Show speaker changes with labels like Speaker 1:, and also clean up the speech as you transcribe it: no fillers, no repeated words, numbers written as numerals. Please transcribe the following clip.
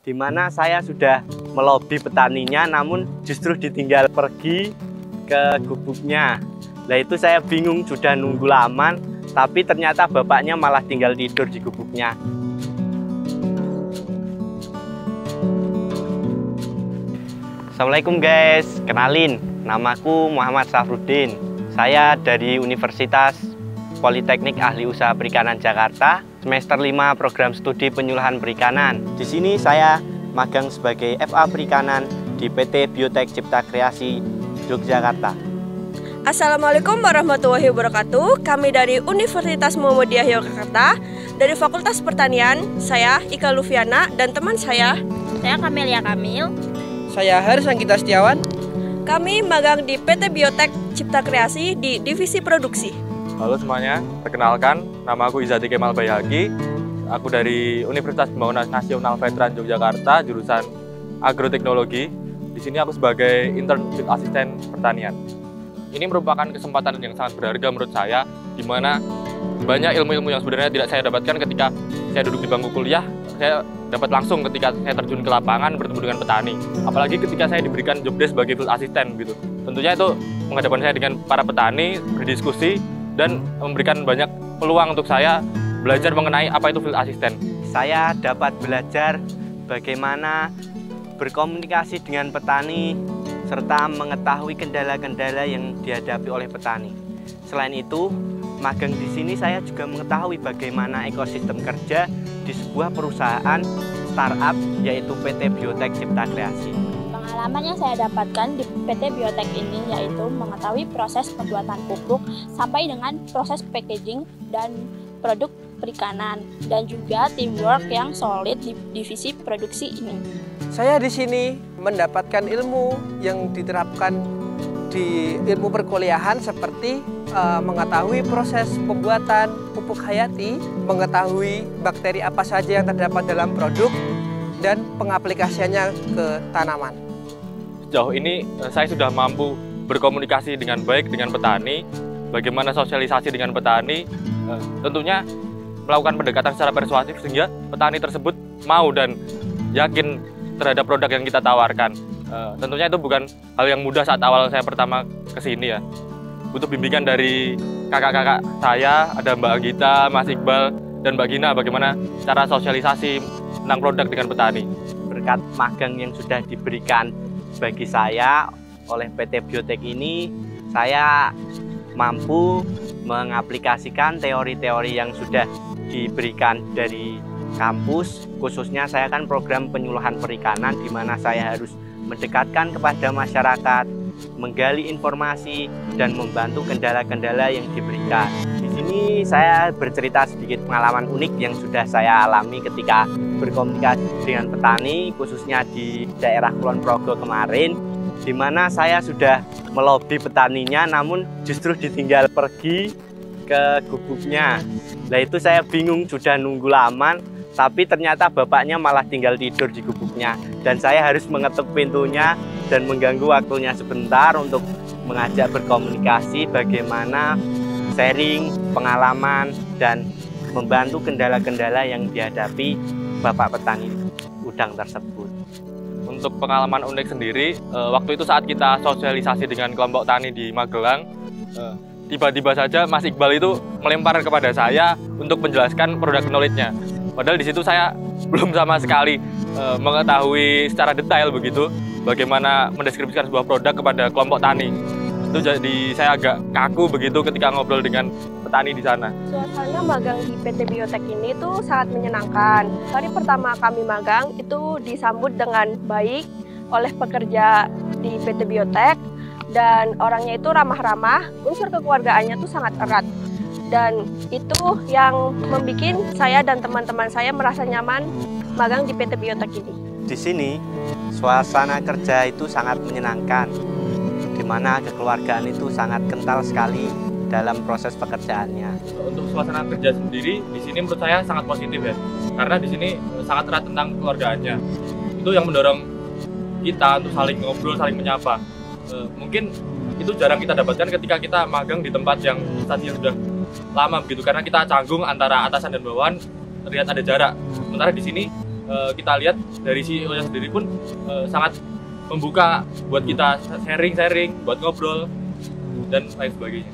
Speaker 1: di mana saya sudah melobi petaninya, namun justru ditinggal pergi ke gubuknya. Nah itu saya bingung, sudah nunggu lama, tapi ternyata bapaknya malah tinggal tidur di gubuknya. Assalamualaikum guys, kenalin, namaku Muhammad Safruddin. Saya dari Universitas Politeknik Ahli Usaha Perikanan Jakarta, semester 5 program studi penyuluhan perikanan. Di sini saya magang sebagai FA Perikanan di PT Biotek Cipta Kreasi Yogyakarta.
Speaker 2: Assalamualaikum warahmatullahi wabarakatuh. Kami dari Universitas Muhammadiyah Yogyakarta, dari Fakultas Pertanian. Saya Ika Lufiana dan teman saya
Speaker 3: Kamelia Kamil.
Speaker 4: Saya Haris Anggita Setiawan.
Speaker 2: Kami magang di PT Biotek Cipta Kreasi di Divisi Produksi.
Speaker 5: Halo semuanya, perkenalkan, nama aku Izati Kemal Bayhaqi. Aku dari Universitas Pembangunan Nasional Veteran Yogyakarta, jurusan Agroteknologi. Di sini aku sebagai intern field assistant pertanian. Ini merupakan kesempatan yang sangat berharga menurut saya, di mana banyak ilmu-ilmu yang sebenarnya tidak saya dapatkan ketika saya duduk di bangku kuliah. Saya dapat langsung ketika saya terjun ke lapangan bertemu dengan petani. Apalagi ketika saya diberikan job desk sebagai field assistant gitu. Tentunya itu menghadapkan saya dengan para petani, berdiskusi, dan memberikan banyak peluang untuk saya belajar mengenai apa itu field assistant.
Speaker 1: Saya dapat belajar bagaimana berkomunikasi dengan petani, serta mengetahui kendala-kendala yang dihadapi oleh petani. Selain itu, magang di sini saya juga mengetahui bagaimana ekosistem kerja di sebuah perusahaan startup yaitu PT Biotek Cipta Kreasi.
Speaker 3: Pengalaman yang saya dapatkan di PT Biotek ini yaitu mengetahui proses pembuatan pupuk sampai dengan proses packaging dan produk perikanan, dan juga teamwork yang solid di divisi produksi ini.
Speaker 4: Saya di sini mendapatkan ilmu yang diterapkan di ilmu perkuliahan seperti mengetahui proses pembuatan pupuk hayati, mengetahui bakteri apa saja yang terdapat dalam produk, dan pengaplikasiannya ke tanaman.
Speaker 5: Sejauh ini saya sudah mampu berkomunikasi dengan baik dengan petani, bagaimana sosialisasi dengan petani, tentunya melakukan pendekatan secara persuasif sehingga petani tersebut mau dan yakin terhadap produk yang kita tawarkan. Tentunya itu bukan hal yang mudah saat awal saya pertama kesini ya. Butuh bimbingan dari kakak-kakak saya, ada Mbak Anggita, Mas Iqbal, dan Mbak Gina, bagaimana cara sosialisasi tentang produk dengan petani.
Speaker 1: Berkat magang yang sudah diberikan bagi saya oleh PT Biotek ini, saya mampu mengaplikasikan teori-teori yang sudah diberikan dari kampus. Khususnya saya kan program penyuluhan perikanan, di mana saya harus mendekatkan kepada masyarakat, menggali informasi, dan membantu kendala-kendala yang diberikan. Di sini saya bercerita sedikit pengalaman unik yang sudah saya alami ketika berkomunikasi dengan petani, khususnya di daerah Kulon Progo kemarin, di mana saya sudah melobi petaninya, namun justru ditinggal pergi ke gubuknya. Nah itu saya bingung, sudah nunggu lama, tapi ternyata bapaknya malah tinggal tidur di gubuknya, dan saya harus mengetuk pintunya dan mengganggu waktunya sebentar untuk mengajak berkomunikasi bagaimana sharing pengalaman dan membantu kendala-kendala yang dihadapi bapak petani udang tersebut.
Speaker 5: Untuk pengalaman unik sendiri, waktu itu saat kita sosialisasi dengan kelompok tani di Magelang, tiba-tiba saja Mas Iqbal itu melempar kepada saya untuk menjelaskan produk knowledge-nya. Padahal di situ saya belum sama sekali mengetahui secara detail begitu bagaimana mendeskripsikan sebuah produk kepada kelompok tani. Itu jadi saya agak kaku begitu ketika ngobrol dengan petani di sana.
Speaker 2: Suasana magang di PT Biotek ini tuh sangat menyenangkan. Hari pertama kami magang itu disambut dengan baik oleh pekerja di PT Biotek, dan orangnya itu ramah-ramah, unsur kekeluargaannya tuh sangat erat. Dan itu yang membuat saya dan teman-teman saya merasa nyaman magang di PT Biotek ini.
Speaker 1: Di sini suasana kerja itu sangat menyenangkan, di mana kekeluargaan itu sangat kental sekali dalam proses pekerjaannya.
Speaker 5: Untuk suasana kerja sendiri di sini menurut saya sangat positif ya, karena di sini sangat erat tentang kekeluargaannya. Itu yang mendorong kita untuk saling ngobrol, saling menyapa. Mungkin itu jarang kita dapatkan ketika kita magang di tempat yang instansi yang sudah lama begitu, karena kita canggung antara atasan dan bawahan, terlihat ada jarak. Sementara di sini kita lihat dari CEO-nya sendiri pun sangat membuka buat kita sharing-sharing, buat ngobrol dan lain sebagainya.